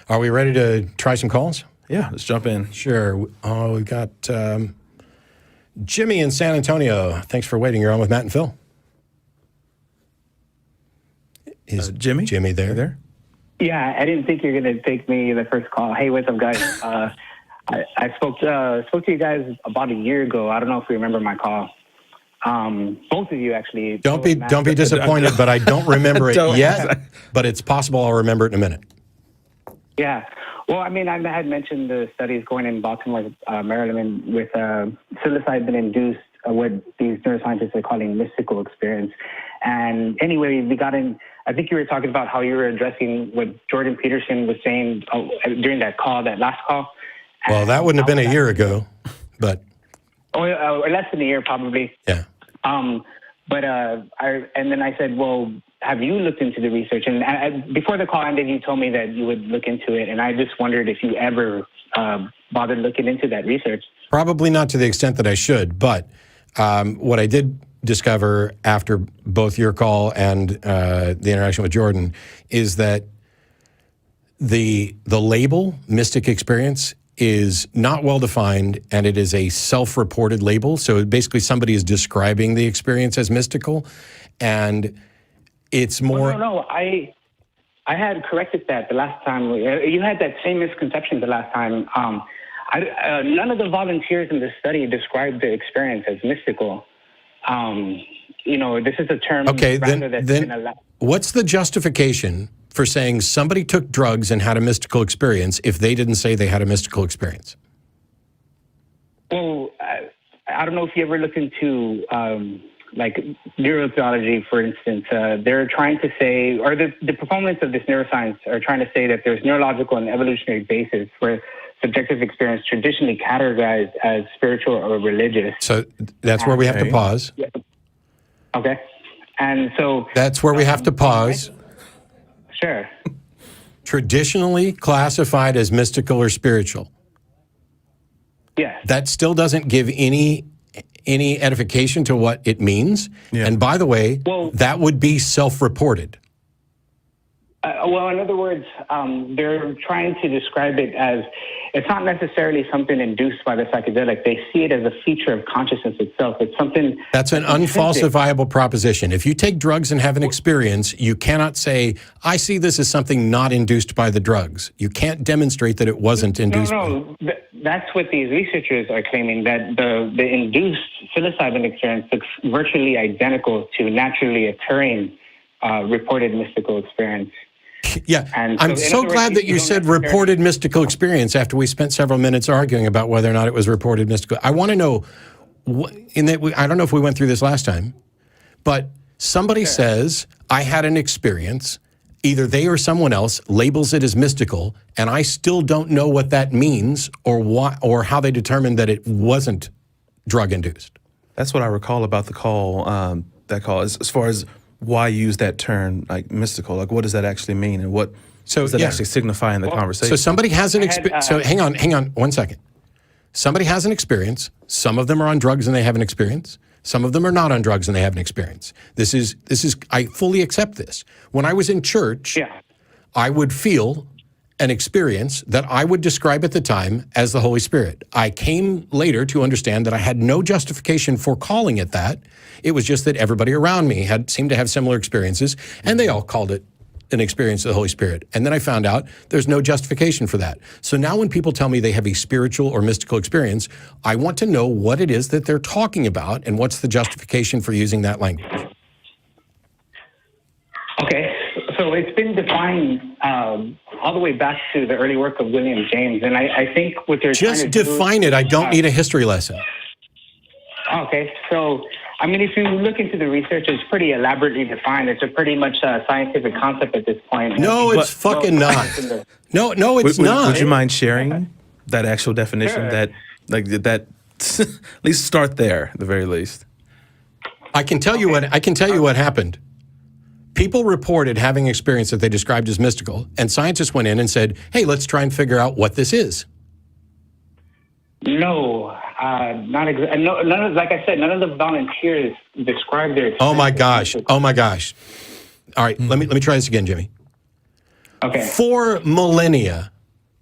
Are we ready to try some calls? Yeah, let's jump in. Sure. Oh, we've got Jimmy in San Antonio. Thanks for waiting. You're on with Matt and Phil. Is Jimmy there? Yeah, I didn't think you were going to take me the first call. Hey, what's up, guys? I spoke to you guys about a year ago. I don't know if you remember my call. Both of you, actually. Don't be disappointed, but I don't remember it yet. But it's possible I'll remember it in a minute. Yeah. Well, I mean, I had mentioned the studies going in Baltimore, Maryland, with psilocybin-induced, what these neuroscientists are calling mystical experience. And anyway, we got in. I think you were talking about how you were addressing what Jordan Peterson was saying during that last call. Well, that wouldn't have been a year ago, but. Or less than a year, probably. Yeah. And then I said, well, have you looked into the research? And before the call ended, you told me that you would look into it. And I just wondered if you ever bothered looking into that research. Probably not to the extent that I should. But what I did discover after both your call and the interaction with Jordan is that the label, mystic experience, is not well defined, and it is a self-reported label. So basically somebody is describing the experience as mystical, and it's more... No, I had corrected that the last time. You had that same misconception the last time. None of the volunteers in the study described the experience as mystical. This is a term... Okay, then what's the justification for saying somebody took drugs and had a mystical experience if they didn't say they had a mystical experience? Well, I don't know if you ever looked into like neurotheology, for instance. They're trying to say, or the proponents of this neuroscience are trying to say that there's neurological and evolutionary basis for subjective experience traditionally categorized as spiritual or religious. So that's where we have to pause. Yeah. Okay. And so... That's where we have to pause. Sure. Traditionally classified as mystical or spiritual. Yeah. That still doesn't give any edification to what it means. Yeah. And by the way, that would be self-reported. Well, in other words, they're trying to describe it as, it's not necessarily something induced by the psychedelic. They see it as a feature of consciousness itself. It's something... That's an unfalsifiable proposition. If you take drugs and have an experience, you cannot say, I see this as something not induced by the drugs. You can't demonstrate that it wasn't induced. No. That's what these researchers are claiming, that the induced psilocybin experience looks virtually identical to naturally occurring reported mystical experience. Yeah, I'm so glad that you said reported mystical experience after we spent several minutes arguing about whether or not it was reported mystical. I want to know, I don't know if we went through this last time, but somebody says, I had an experience, either they or someone else labels it as mystical, and I still don't know what that means or why, or how they determined that it wasn't drug-induced. That's what I recall about the call, as far as why use that term, like mystical? Like, what does that actually mean, and what does that actually signify in the conversation? So somebody has an experience. So hang on 1 second. Somebody has an experience. Some of them are on drugs and they have an experience. Some of them are not on drugs and they have an experience. This is. I fully accept this. When I was in church, I would feel an experience that I would describe at the time as the Holy Spirit. I came later to understand that I had no justification for calling it that. It was just that everybody around me seemed to have similar experiences, and they all called it an experience of the Holy Spirit. And then I found out there's no justification for that. So now when people tell me they have a spiritual or mystical experience, I want to know what it is that they're talking about and what's the justification for using that language. Okay, so it's been defined all the way back to the early work of William James, and I think what they're trying to do... Just define it. I don't need a history lesson. Okay, so, I mean, if you look into the research, it's pretty elaborately defined. It's a pretty much scientific concept at this point. No, it's fucking not. No, it's not. Would you mind sharing that actual definition? Sure. That at least start there, at the very least. I can tell you what happened. People reported having experience that they described as mystical, and scientists went in and said, hey, let's try and figure out what this is. No, not exactly. No, like I said, none of the volunteers described their experience. Oh my gosh. All right, let me try this again, Jimmy. Okay. For millennia,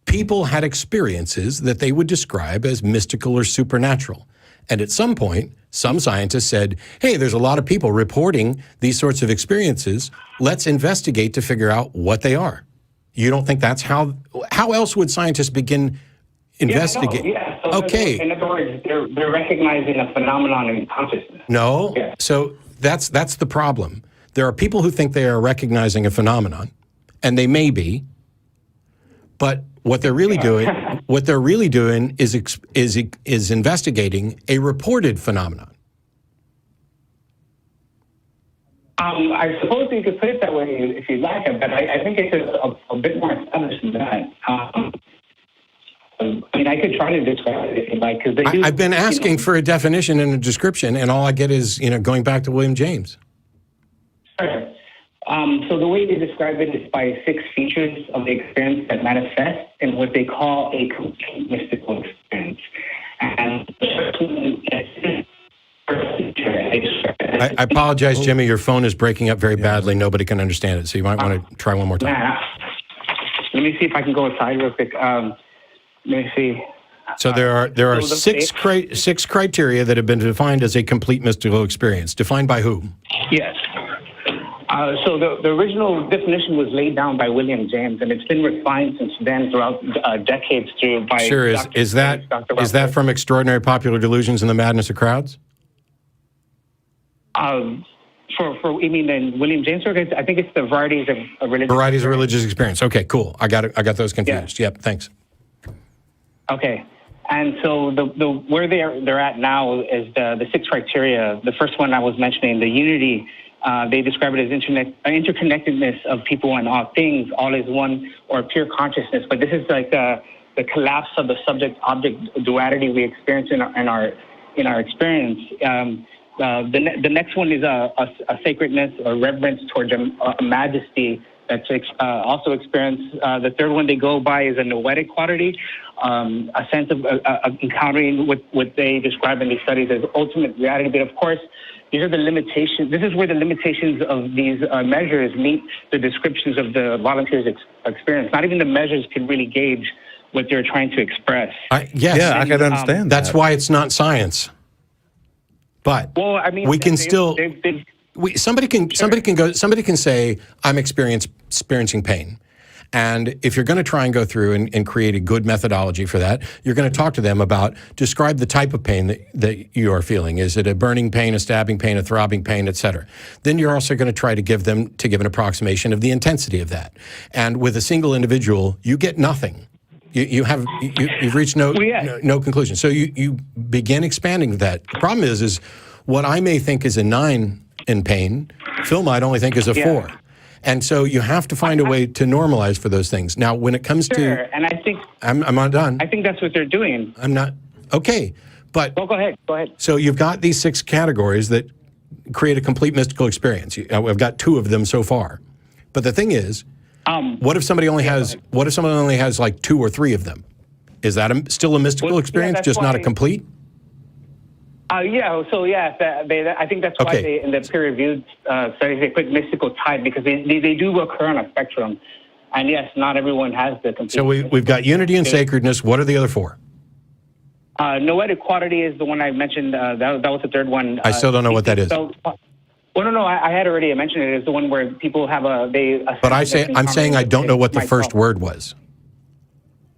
people had experiences that they would describe as mystical or supernatural. And at some point, some scientists said, hey, there's a lot of people reporting these sorts of experiences. Let's investigate to figure out what they are. You don't think that's how else would scientists begin investigating? Yeah, so okay. In other words, they're recognizing a phenomenon in consciousness. No. Yeah. So that's the problem. There are people who think they are recognizing a phenomenon, and they may be, but what they're really doing is investigating a reported phenomenon. I suppose you could put it that way if you like it, but I think it's a bit more established than that. I mean, I could try to describe it if you like, because I've been asking for a definition and a description, and all I get is going back to William James. Sure. So the way they describe it is by 6 features of the experience that manifest in what they call a complete mystical experience. And I apologize, Jimmy. Your phone is breaking up very badly. Nobody can understand it, so you might want to try one more time. Let me see if I can go aside real quick. Let me see. So there are six criteria that have been defined as a complete mystical experience. Defined by whom? Yes. So the original definition was laid down by William James, and it's been refined since then throughout decades through by. Sure. Is that from Extraordinary Popular Delusions and the Madness of Crowds? You mean in William James' work? I think it's the varieties of religious. Varieties of religious experience. Okay, cool. I got those confused. Yeah. Yep. Thanks. Okay. And so the where they're at now is the 6 criteria. The first one I was mentioning, the unity. They describe it as interconnectedness of people and all things, all is one, or pure consciousness. But this is like the collapse of the subject-object duality we experience in our experience. The next one is a sacredness or reverence towards a majesty that's also experienced. The third one they go by is a noetic quality, a sense of encountering what they describe in these studies as ultimate reality. But of course, these are the limitations. This is where the limitations of these measures meet the descriptions of the volunteers' experience. Not even the measures can really gauge what they're trying to express. Yes. Yeah, I can understand that. That's why it's not science. But well, I mean, we can somebody can say I'm experiencing pain. And if you're going to try and go through and create a good methodology for that, you're going to talk to them about, describe the type of pain that you are feeling. Is it a burning pain, a stabbing pain, a throbbing pain, et cetera? Then you're also going to try to give an approximation of the intensity of that. And with a single individual, you get nothing. You've reached no conclusion. So you begin expanding that. The problem is what I may think is a 9 in pain, Phil might only think is a 4. And so you have to find a way to normalize for those things. Now, when it comes to, and I think I'm not done. I think that's what they're doing. I'm not okay, but go ahead. So you've got these 6 categories that create a complete mystical experience. I've got 2 of them so far, but the thing is, what if somebody only has like 2 or 3 of them? Is that still a mystical experience, just not a complete? I think that's why they, in the peer-reviewed studies, they put mystical type, because they do occur on a spectrum. And yes, not everyone has the complete. So we've got unity and sacredness. What are the other 4? Noetic quality is the one I mentioned. That was the third one. I still don't know what that is. No. I had already mentioned it. It's the one where people have But I'm saying I don't know what the first word was.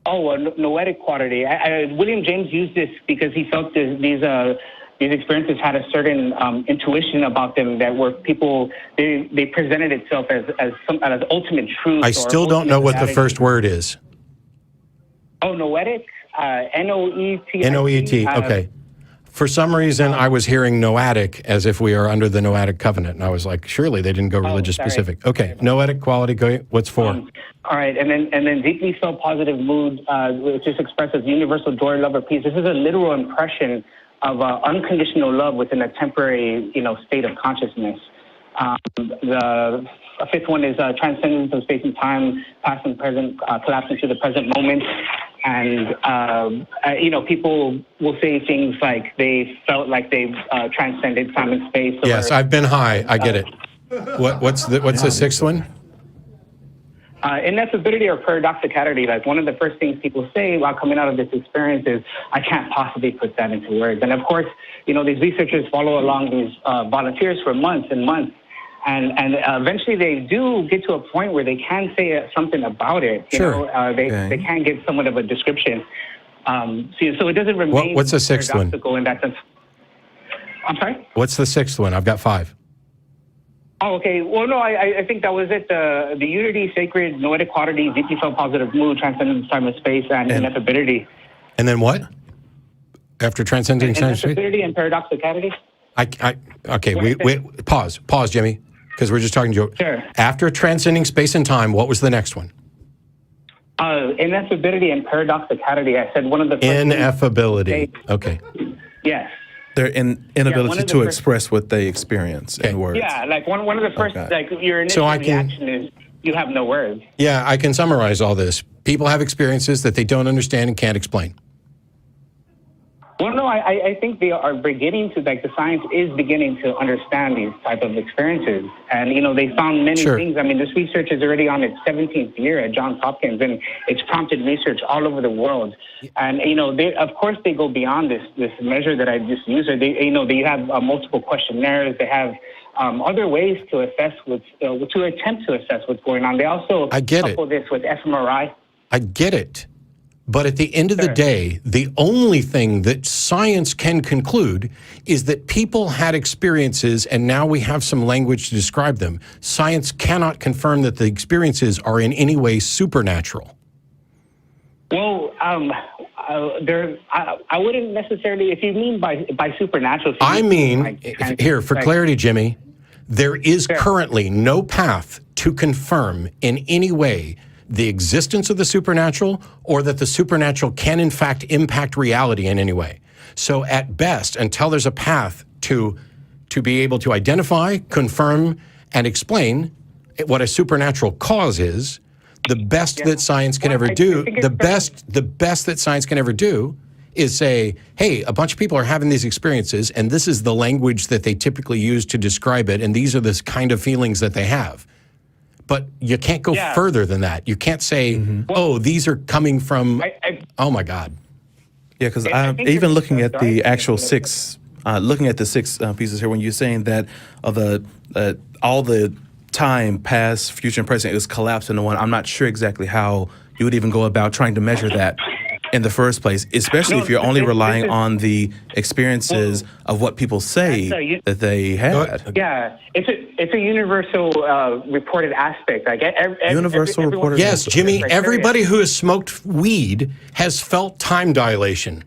Oh, noetic quality. William James used this because he felt these experiences had a certain intuition about them that were people. They presented itself as ultimate truth. I still don't know what the first word is. Oh, noetic. Noet. Noet. Okay. For some reason, I was hearing noetic as if we are under the Noetic covenant, and I was like, surely they didn't go religious specific. Okay, noetic quality. What's 4? All right, and then deeply felt positive mood, which is expressed as universal joy, love, or peace. This is a literal impression of unconditional love within a temporary, state of consciousness. The 5th one is transcendence of space and time, past and present, collapse into the present moment. And, people will say things like they felt like they transcended time and space. Yes, I've been high. I get it. What's the 6th one? Ineffability or paradoxicality, like one of the first things people say while coming out of this experience is, I can't possibly put that into words. And of course, these researchers follow along these volunteers for months and months. And eventually they do get to a point where they can say something about it. They can give somewhat of a description. So it doesn't remain what's the sixth one? In that sense. I'm sorry? What's the sixth one? I've got 5. Oh, okay. Well, no, I think that was it. The unity, sacred, noetic quality, deeply felt positive mood, transcendence, time and space, and ineffability. And then what? After transcending time and space? Ineffability and paradoxicality. Okay, wait, pause, Jimmy, because we're just talking to you. Sure. After transcending space and time, what was the next one? Ineffability and paradoxicality. I said one of the first ineffability. Okay. Yes. Their inability to express what they experience in words. Yeah, like one of the first, like your initial reaction is you have no words. Yeah, I can summarize all this. People have experiences that they don't understand and can't explain. Well, no, I think they are beginning to, like the science is beginning to understand these type of experiences. And, they found many things. I mean, this research is already on its 17th year at Johns Hopkins, and it's prompted research all over the world. And, of course, they go beyond this measure that I just used. They have multiple questionnaires. They have other ways to assess to attempt to assess what's going on. They also couple this with fMRI. I get it. But at the end of the day, the only thing that science can conclude is that people had experiences, and now we have some language to describe them. Science cannot confirm that the experiences are in any way supernatural. Well, I wouldn't necessarily, if you mean by supernatural. I mean, here, for clarity, Jimmy, there is currently no path to confirm in any way the existence of the supernatural, or that the supernatural can in fact impact reality in any way. So at best, until there's a path to be able to identify, confirm, and explain what a supernatural cause is, the best that science can ever do, the best that science can ever do is say, hey, a bunch of people are having these experiences, and this is the language that they typically use to describe it, and these are the kind of feelings that they have. But you can't go further than that. You can't say, oh, these are coming from, oh my God. Yeah, because even looking at the actual 6, looking at the 6 pieces here, when you're saying that all the time, past, future, and present is collapsed into one, I'm not sure exactly how you would even go about trying to measure that in the first place, especially if you're only relying on the experiences of what people say that they had. Yeah, it's a universal reported aspect. Like universal reported. Yes, Jimmy. Everybody who has smoked weed has felt time dilation.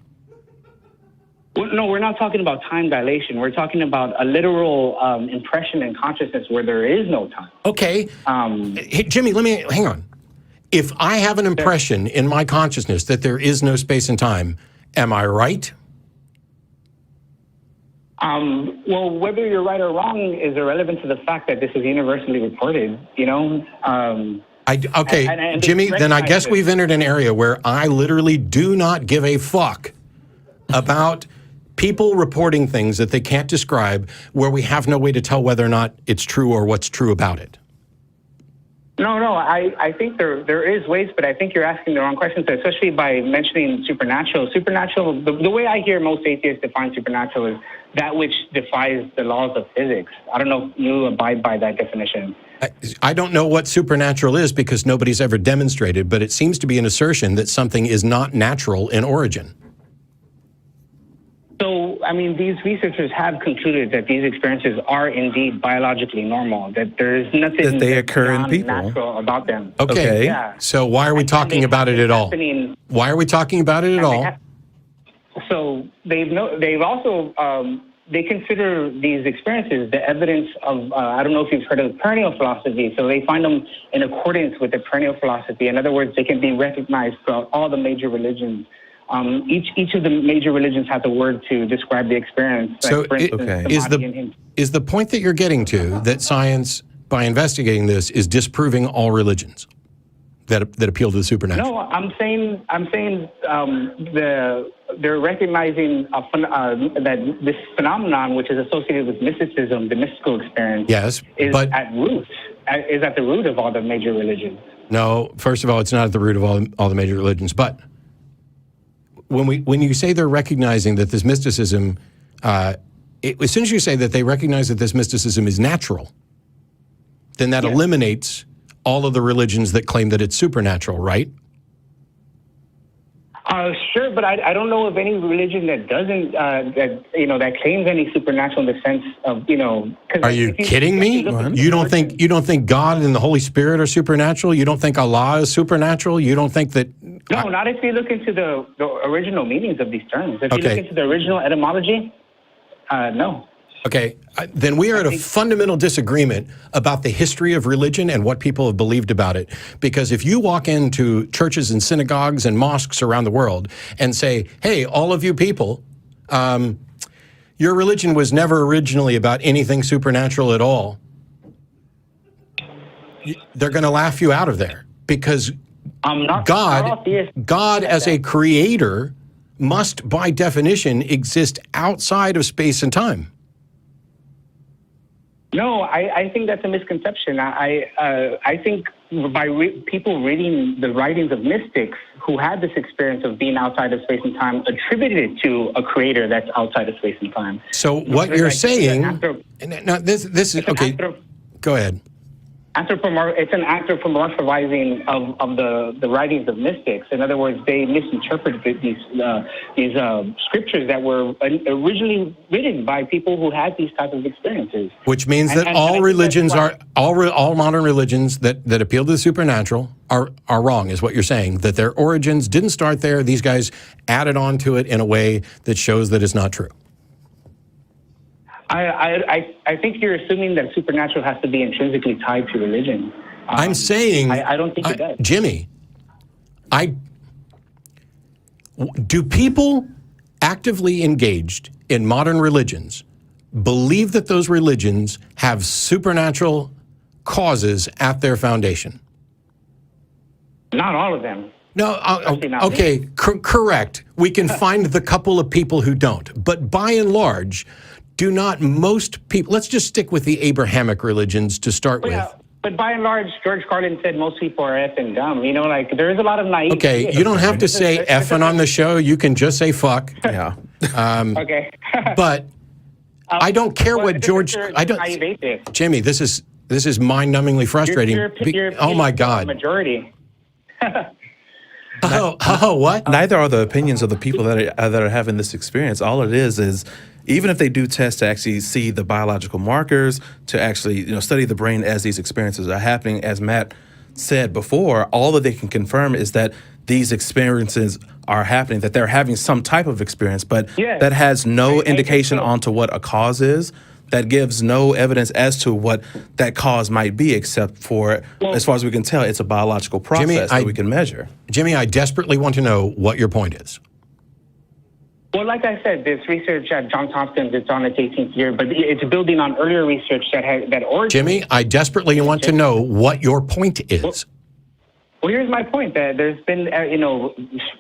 Well, no, we're not talking about time dilation. We're talking about a literal impression in consciousness where there is no time. Okay, hey, Jimmy. Hang on. If I have an impression in my consciousness that there is no space and time, am I right? Well, whether you're right or wrong is irrelevant to the fact that this is universally reported, Okay, Jimmy, then I guess we've entered an area where I literally do not give a fuck about people reporting things that they can't describe, where we have no way to tell whether or not it's true or what's true about it. No, I think there is ways, but I think you're asking the wrong questions, especially by mentioning supernatural. Supernatural, the way I hear most atheists define supernatural is that which defies the laws of physics. I don't know if you abide by that definition. I don't know what supernatural is because nobody's ever demonstrated, but it seems to be an assertion that something is not natural in origin. So, I mean, these researchers have concluded that these experiences are indeed biologically normal, that there is nothing that they occur in people natural about them. Okay. Yeah. So why are we talking about it at all? Why are we talking about it at all? So they've also they consider these experiences the evidence of I don't know if you've heard of perennial philosophy. So they find them in accordance with the perennial philosophy. In other words, they can be recognized throughout all the major religions. Each of the major religions has a word to describe the experience. So is the point that you're getting to that science, by investigating this, is disproving all religions that appeal to the supernatural? No, I'm saying they're recognizing that this phenomenon, which is associated with mysticism, the mystical experience, yes, is at the root of all the major religions. No, first of all, it's not at the root of all the major religions. But when you say they're recognizing that this mysticism, as soon as you say that they recognize that this mysticism is natural, then that eliminates all of the religions that claim that it's supernatural, right? Sure, but I don't know of any religion that doesn't that claims any supernatural in the sense of 'cause Are you kidding me? You don't think God and the Holy Spirit are supernatural? You don't think Allah is supernatural? You don't think that? No, not if you look into the original meanings of these terms. If you look into the original etymology, no. Okay, then we are at a fundamental disagreement about the history of religion and what people have believed about it. Because if you walk into churches and synagogues and mosques around the world and say, hey, all of you people, your religion was never originally about anything supernatural at all, they're going to laugh you out of there. Because God as a creator must, by definition, exist outside of space and time. No, I think that's a misconception. I think by people reading the writings of mystics who had this experience of being outside of space and time attributed it to a creator that's outside of space and time. So what you're saying, now this is, okay, go ahead. It's an anthropomorphizing of the writings of mystics. In other words, they misinterpreted these scriptures that were originally written by people who had these types of experiences. Which means that all religions all modern religions that appeal to the supernatural are wrong, is what you're saying. That their origins didn't start there. These guys added on to it in a way that shows that it's not true. I think you're assuming that supernatural has to be intrinsically tied to religion. I'm saying I don't think it does. Jimmy, do people actively engaged in modern religions believe that those religions have supernatural causes at their foundation? Not all of them. No, okay, correct. We can find the couple of people who don't. But by and large, do not most people, let's just stick with the Abrahamic religions to start with. Yeah, but by and large, George Carlin said most people are effing dumb. There is a lot of naive. Okay, you don't have to say effing on the show. You can just say fuck. Yeah. Okay. But I don't care what George, Jimmy, this is mind-numbingly frustrating. Oh my God. Majority. What? Neither are the opinions of the people that are having this experience. All it is even if they do test to actually see the biological markers, to actually study the brain as these experiences are happening, as Matt said before, all that they can confirm is that these experiences are happening, that they're having some type of experience, but that has no indication onto what a cause is. That gives no evidence as to what that cause might be, except for, as far as we can tell, it's a biological process that we can measure. Jimmy, I desperately want to know what your point is. Well, like I said, this research at Johns Hopkins, it's on its 18th year, but it's building on earlier research that originated. Jimmy, I desperatally want to know what your point is. Well, here's my point: that there's been,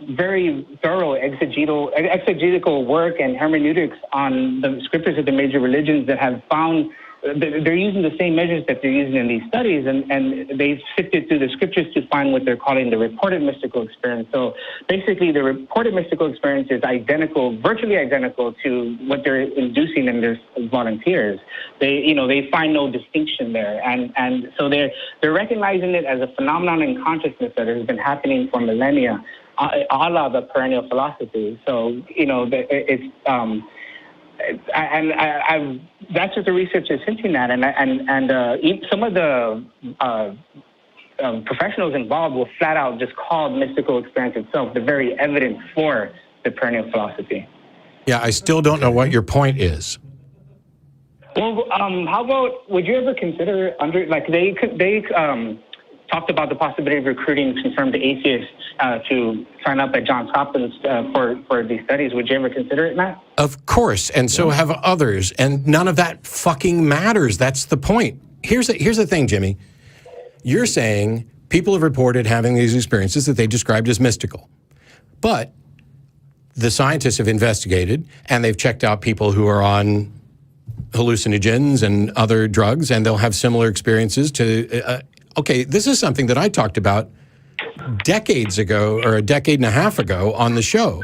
very thorough exegetical work and hermeneutics on the scriptures of the major religions that have found they're using the same measures that they're using in these studies, and they've sifted through the scriptures to find what they're calling the reported mystical experience. So basically, the reported mystical experience is virtually identical to what they're inducing in their volunteers. They find no distinction there, and so they're recognizing it as a phenomenon in consciousness that has been happening for millennia, a la the perennial philosophy. So that's what the research is hinting at, and some of the professionals involved will flat out just call mystical experience itself the very evidence for the perennial philosophy. Yeah, I still don't know what your point is. Well, how about, would you ever consider they talked about the possibility of recruiting confirmed atheists to sign up at Johns Hopkins for these studies. Would you ever consider it, Matt? Of course, and so have others, and none of that fucking matters. That's the point. Here's the thing, Jimmy. You're saying people have reported having these experiences that they described as mystical, but the scientists have investigated, and they've checked out people who are on hallucinogens and other drugs, and they'll have similar experiences to okay, this is something that I talked about decades ago or a decade and a half ago on the show,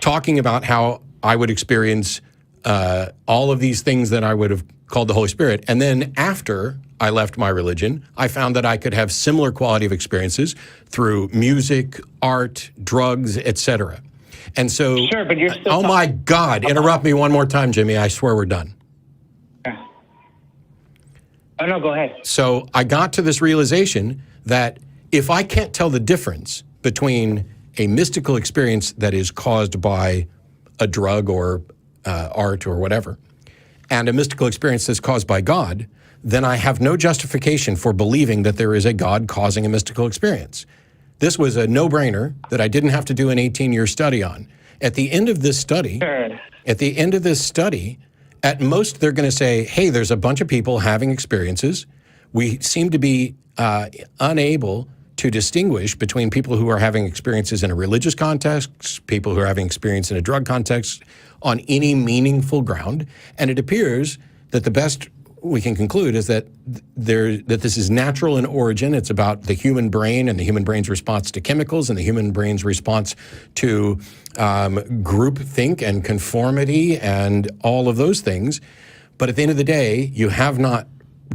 talking about how I would experience all of these things that I would have called the Holy Spirit. And then after I left my religion, I found that I could have similar quality of experiences through music, art, drugs, etc. And so, sure, but you're still oh my God, interrupt me one more time, Jimmy. I swear we're done. Oh, no, go ahead. So I got to this realization that if I can't tell the difference between a mystical experience that is caused by a drug or art or whatever, and a mystical experience that's caused by God, then I have no justification for believing that there is a God causing a mystical experience. This was a no-brainer that I didn't have to do an 18-year study on. At the end of this study, at most they're going to say, hey, there's a bunch of people having experiences. We seem to be unable to distinguish between people who are having experiences in a religious context, people who are having experience in a drug context on any meaningful ground. And it appears that the best we can conclude is that this is natural in origin. It's about the human brain and the human brain's response to chemicals and the human brain's response to groupthink and conformity and all of those things. But at the end of the day, you have not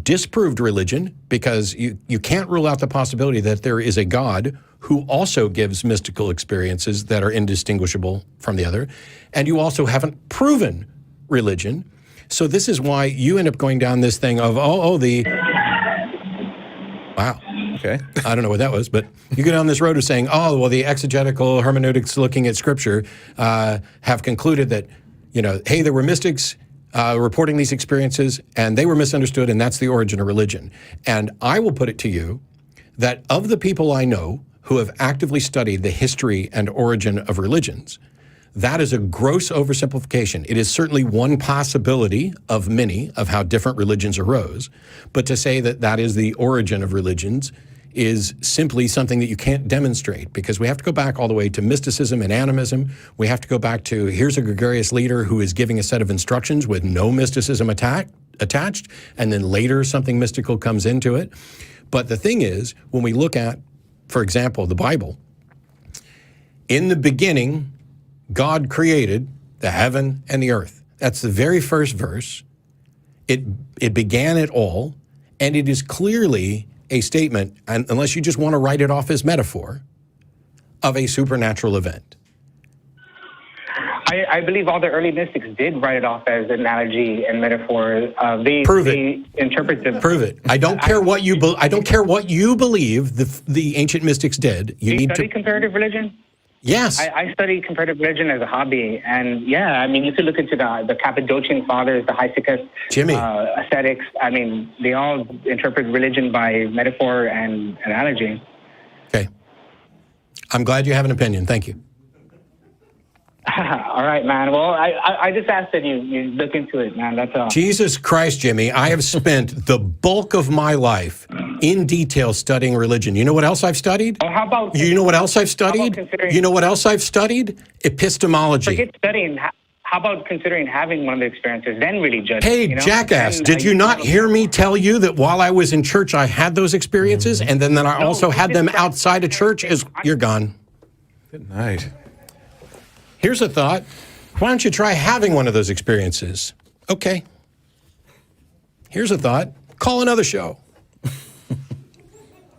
disproved religion because you can't rule out the possibility that there is a God who also gives mystical experiences that are indistinguishable from the other. And you also haven't proven religion. So this is why you end up going down this thing of, wow. Okay. I don't know what that was, but you go down this road of saying, oh, well, the exegetical hermeneutics looking at Scripture have concluded that, hey, there were mystics reporting these experiences, and they were misunderstood, and that's the origin of religion. And I will put it to you that of the people I know who have actively studied the history and origin of religions, that is a gross oversimplification. It is certainly one possibility of many of how different religions arose, but to say that that is the origin of religions is simply something that you can't demonstrate, because we have to go back all the way to mysticism and animism. We have to go back to, here's a gregarious leader who is giving a set of instructions with no mysticism attached, and then later something mystical comes into it. But the thing is, when we look at, for example, the Bible, in the beginning, God created the heaven and the earth. That's the very first verse. It began it all, and it is clearly a statement, and unless you just want to write it off as metaphor, of a supernatural event. I believe all the early mystics did write it off as analogy and metaphor. Prove they interpret them. Prove it. I don't care what you I don't care what you believe the ancient mystics did. You need study comparative religion? Yes. I study comparative religion as a hobby, and yeah, I mean, you could look into the Cappadocian Fathers, the Hesychast, ascetics. I mean, they all interpret religion by metaphor and analogy. Okay. I'm glad you have an opinion. Thank you. All right, man. Well, I just asked that you look into it, man. That's all. Jesus Christ, Jimmy, I have spent the bulk of my life in detail studying religion. You know what else I've studied? Oh, how about... You know what else I've studied? You know what else I've studied? Epistemology. Forget studying. How about considering having one of the experiences, then really judging? Hey, jackass, did you not hear me tell you that while I was in church, I had those experiences, and then I also had them outside of church? You're gone. Good night. Here's a thought. Why don't you try having one of those experiences? Okay. Here's a thought. Call another show.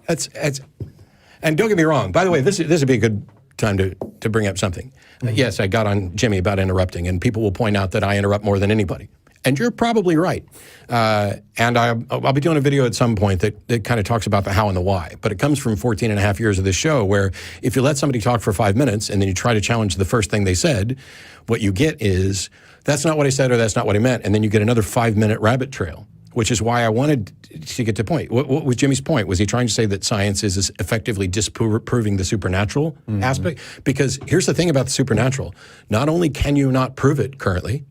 And don't get me wrong. By the way, this would be a good time to bring up something. Yes, I got on Jimmy about interrupting, and people will point out that I interrupt more than anybody. And you're probably right. And I'll be doing a video at some point that kind of talks about the how and the why. But it comes from 14 and a half years of this show, where if you let somebody talk for 5 minutes and then you try to challenge the first thing they said, what you get is, that's not what I said or that's not what I meant. And then you get another 5-minute rabbit trail, which is why I wanted to get to the point. What was Jimmy's point? Was he trying to say that science is effectively disproving the supernatural aspect? Because here's the thing about the supernatural. Not only can you not prove it currently,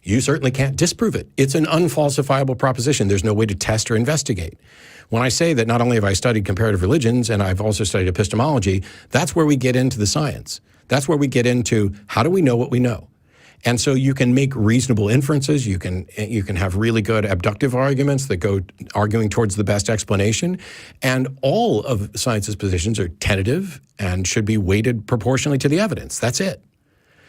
you certainly can't disprove it. It's an unfalsifiable proposition. There's no way to test or investigate. When I say that not only have I studied comparative religions and I've also studied epistemology, that's where we get into the science. That's where we get into how do we know what we know? And so you can make reasonable inferences. You can have really good abductive arguments that go arguing towards the best explanation. And all of science's positions are tentative and should be weighted proportionally to the evidence. That's it.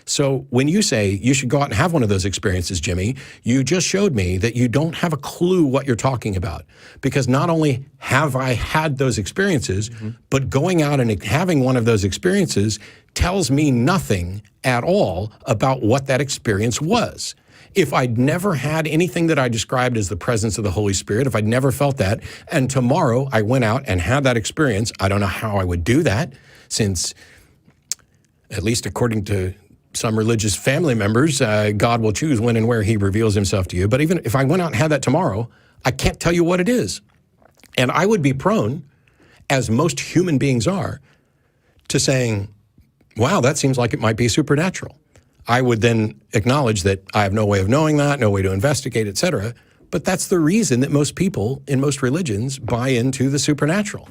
So when you say you should go out and have one of those experiences, Jimmy, you just showed me that you don't have a clue what you're talking about. Because not only have I had those experiences, but going out and having one of those experiences tells me nothing at all about what that experience was. If I'd never had anything that I described as the presence of the Holy Spirit, if I'd never felt that, and tomorrow I went out and had that experience, I don't know how I would do that, since, at least according to some religious family members, God will choose when and where he reveals himself to you. But even if I went out and had that tomorrow, I can't tell you what it is. And I would be prone, as most human beings are, to saying, wow, that seems like it might be supernatural. I would then acknowledge that I have no way of knowing that, no way to investigate, et cetera. But that's the reason that most people in most religions buy into the supernatural.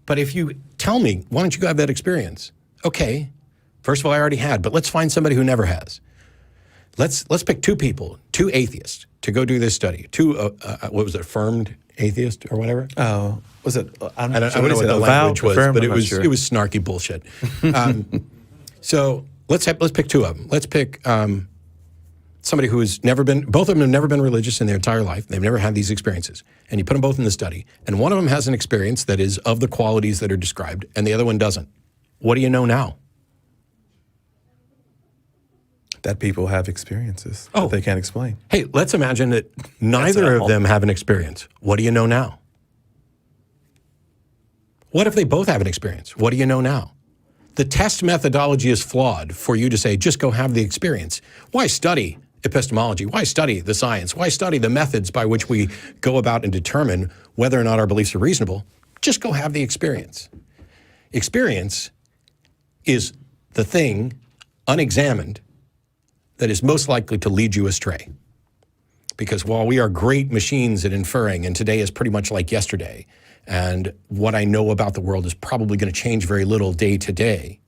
But if you tell me, why don't you go have that experience? Okay. First of all, I already had, but let's find somebody who never has. Let's pick two people, two atheists, to go do this study. Two, what was it, affirmed atheist or whatever? Oh, was it? I don't know what the language was, but it was snarky bullshit. So let's pick two of them. Let's pick somebody who has never been. Both of them have never been religious in their entire life. They've never had these experiences, and you put them both in the study. And one of them has an experience that is of the qualities that are described, and the other one doesn't. What do you know now? That people have experiences that they can't explain. Hey, let's imagine that neither of them have an experience. What do you know now? What if they both have an experience? What do you know now? The test methodology is flawed for you to say, just go have the experience. Why study epistemology? Why study the science? Why study the methods by which we go about and determine whether or not our beliefs are reasonable? Just go have the experience. Experience is the thing unexamined that is most likely to lead you astray. Because while we are great machines at inferring, and today is pretty much like yesterday, and what I know about the world is probably going to change very little day to day,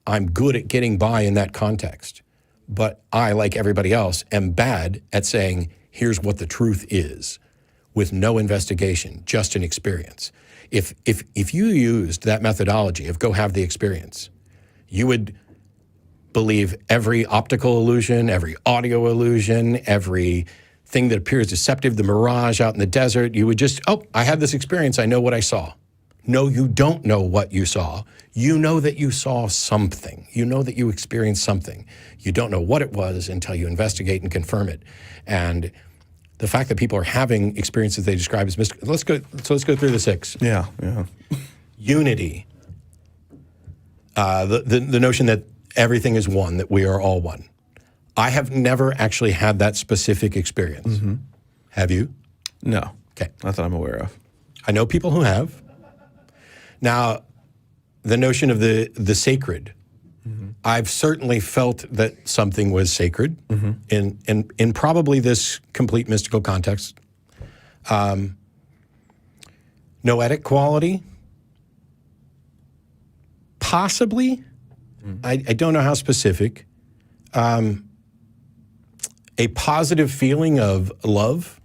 I'm good at getting by in that context. But I, like everybody else, am bad at saying, here's what the truth is, with no investigation, just an experience. If you used that methodology of go have the experience, you would believe every optical illusion, every audio illusion, every thing that appears deceptive, the mirage out in the desert. You would just, I had this experience, I know what I saw. No, you don't know what you saw. You know that you saw something. You know that you experienced something. You don't know what it was until you investigate and confirm it. And the fact that people are having experiences they describe as mystical. Let's go through the six. Yeah. Unity. The notion that everything is one, that we are all one. I have never actually had that specific experience. Mm-hmm. Have you? No. Okay. Not that I'm aware of. I know people who have. Now, the notion of the sacred, I've certainly felt that something was sacred in probably this complete mystical context. Noetic quality, possibly. I don't know how specific. A positive feeling of love.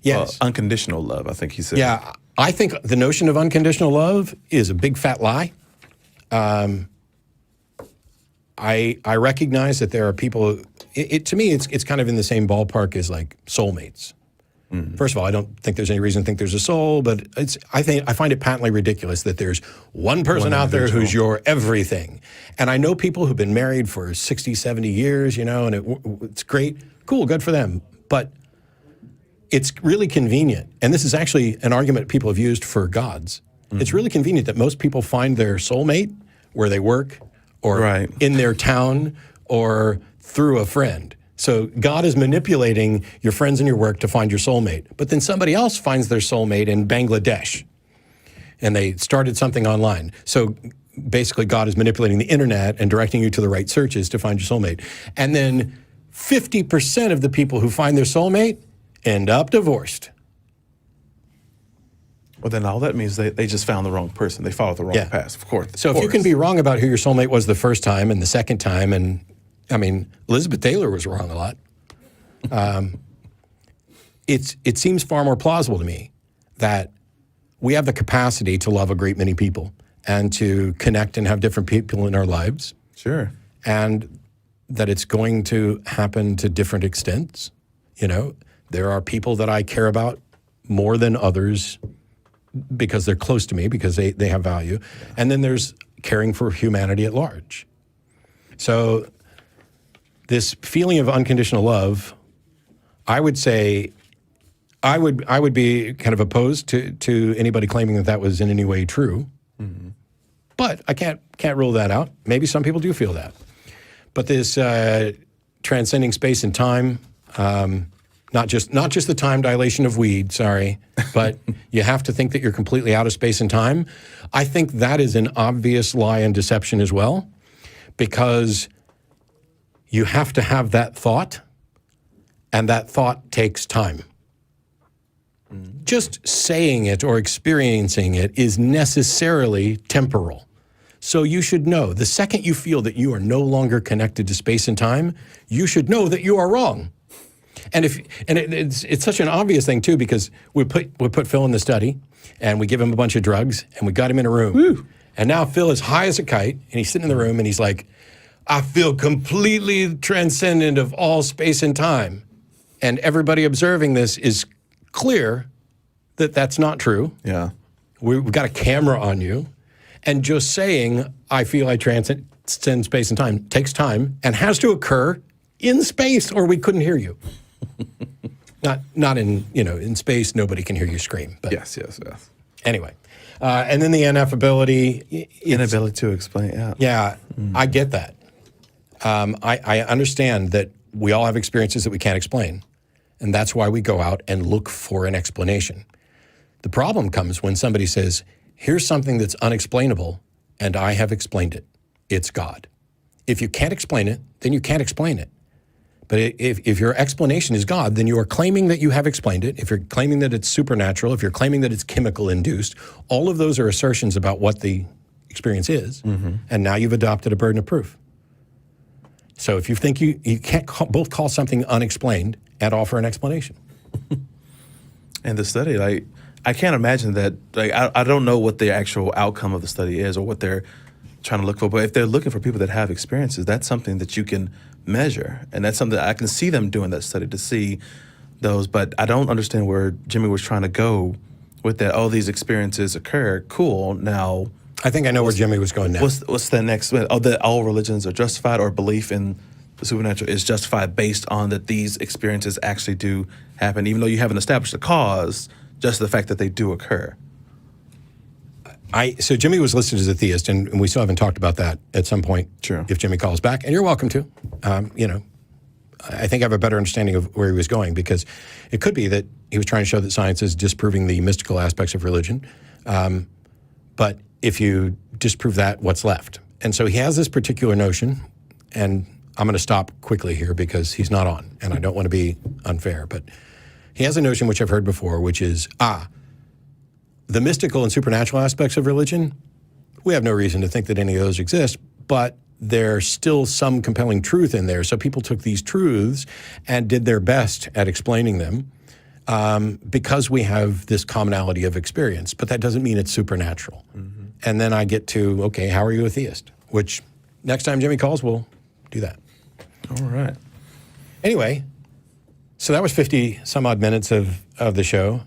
Yes. Unconditional love, I think he said. Yeah, I think the notion of unconditional love is a big fat lie. I recognize that there are people. To me, it's kind of in the same ballpark as like soulmates. Mm-hmm. First of all, I don't think there's any reason to think there's a soul, but I find it patently ridiculous that there's one person out there who's your everything. And I know people who've been married for 60, 70 years, and it's great, cool, good for them. But it's really convenient, and this is actually an argument people have used for gods. Mm-hmm. It's really convenient that most people find their soulmate where they work, or in their town, or through a friend. So God is manipulating your friends and your work to find your soulmate. But then somebody else finds their soulmate in Bangladesh, and they started something online. So basically God is manipulating the internet and directing you to the right searches to find your soulmate. And then 50% of the people who find their soulmate end up divorced. Well, then all that means they just found the wrong person. They followed the wrong Yeah. path, of course. So if you can be wrong about who your soulmate was the first time and the second time, and I mean, Elizabeth Taylor was wrong a lot. It seems far more plausible to me that we have the capacity to love a great many people and to connect and have different people in our lives. Sure. And that it's going to happen to different extents. You know, there are people that I care about more than others because they're close to me, because they have value. And then there's caring for humanity at large. So this feeling of unconditional love, I would say, I would be kind of opposed to anybody claiming that was in any way true. Mm-hmm. But I can't rule that out. Maybe some people do feel that. But this transcending space and time, not just the time dilation of weed, sorry, but you have to think that you're completely out of space and time. I think that is an obvious lie and deception as well, because you have to have that thought, and that thought takes time. Just saying it or experiencing it is necessarily temporal. So you should know, the second you feel that you are no longer connected to space and time, you should know that you are wrong. And it's such an obvious thing too, because we put Phil in the study and we give him a bunch of drugs and we got him in a room. Woo. And now Phil is high as a kite and he's sitting in the room and he's like, I feel completely transcendent of all space and time. And everybody observing this is clear that that's not true. Yeah. We've got a camera on you. And just saying, I feel I transcend space and time takes time and has to occur in space or we couldn't hear you. Not in space, nobody can hear you scream. But Yes. anyway. And then the ineffability. Inability to explain, yeah. Yeah, I get that. I understand that we all have experiences that we can't explain. And that's why we go out and look for an explanation. The problem comes when somebody says, here's something that's unexplainable, and I have explained it. It's God. If you can't explain it, then you can't explain it. But if your explanation is God, then you are claiming that you have explained it. If you're claiming that it's supernatural, if you're claiming that it's chemical induced, all of those are assertions about what the experience is. Mm-hmm. And now you've adopted a burden of proof. So if you think you can't both call something unexplained and offer an explanation. And the study, I can't imagine that. I don't know what the actual outcome of the study is or what they're trying to look for. But if they're looking for people that have experiences, that's something that you can measure. And that's something that I can see them doing that study to see those. But I don't understand where Jimmy was trying to go with that. Oh, these experiences occur. Cool. Now, I think I know where Jimmy was going now. What's the next? Oh, that all religions are justified, or belief in the supernatural is justified based on that these experiences actually do happen, even though you haven't established a cause, just the fact that they do occur. So Jimmy was listed as a theist, and we still haven't talked about that at some point. Sure. If Jimmy calls back, and you're welcome to. I think I have a better understanding of where he was going, because it could be that he was trying to show that science is disproving the mystical aspects of religion. But if you disprove that, what's left? And so he has this particular notion, and I'm going to stop quickly here because he's not on, and I don't want to be unfair, but he has a notion which I've heard before, which is, the mystical and supernatural aspects of religion, we have no reason to think that any of those exist, but there's still some compelling truth in there. So people took these truths and did their best at explaining them because we have this commonality of experience, but that doesn't mean it's supernatural. Mm-hmm. And then I get to, okay, how are you a theist? Which next time Jimmy calls, we'll do that. All right. Anyway, so that was 50 some odd minutes of the show.